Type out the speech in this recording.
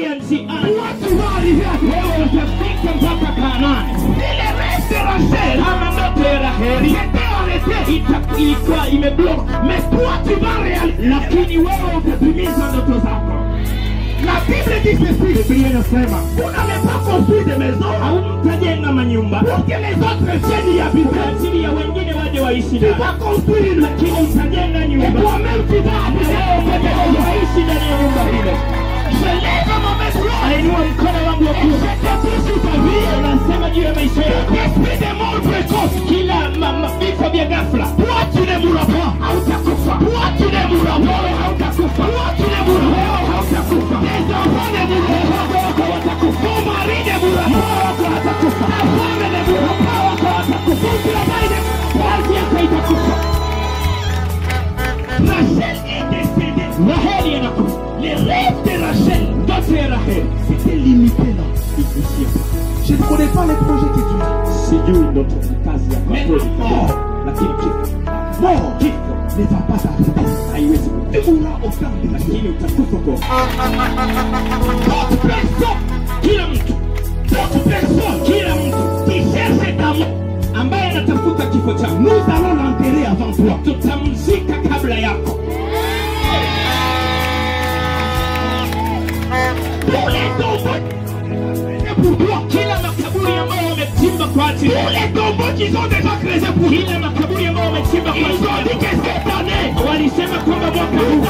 ukiingia njiani, wewe utafika mpaka Kanaani. Kama ndoto ya Raheli ilikuwa imeblock, lakini wewe utatimiza ndoto zako. La Bible dit ceci. Biblia inasema Vous n'allez pas construire des maisons hautajenga manyumba pour que les autres viennent y habiter. kwa ajili ya wengine waje waishi Tu ndani, vas construire lakini utajenga et nyumba toi-même tu vas habiter. wewe mwenyewe waishi ndani ya nyumba ile. Je lève ma main droite. Ainua mkono wangu wa kuume, Je t'ai sur ta vie. nasema juu ya maisha yako, Esprit de mort précoce. kila vifo vya ghafla, Toi tu ne mourras pas. hautakufa. Toi tu ne mourras pas. Wewe hautakufa. Toi tu ne mourras pas. Wewe hautakufa. Tes enfants ne mourront pas. Wako watakufa. Ton mari ne mourra pas. Wako watakufa. Ta femme ne mourra pas. Wako watakufa. Ton travail ne mourra pas. Kazi yako itakufa. Rachel est décédée. Raheli anakufa. Les rêves de Rachel, Ndoto ya Raheli c'était limité là. ikuishia. Je ne connais pas les projets que tu as. Sijui ndoto ni kazi yako Mais kweli non. kabisa. Lakini kifo Mort ne va pas t'arrêter. haiwezi Tu kukufa. mourras au temps de la vie. Lakini utakufa kwa Toute personne, kila mtu, toute personne kila mtu qui cherche ta mort, ambaye anatafuta kifo chako, nous allons l'enterrer avant toi. tutamzika kabla yako. Tous les tombeaux, c'est pour toi. Kila makaburi ambayo wamechimba kwa ajili Tous les tombeaux qu'ils ont déjà creusés pour toi. kila makaburi ambayo wamechimba kwa Ils ont dit ajili que cette année, walisema kwamba mwaka nous huu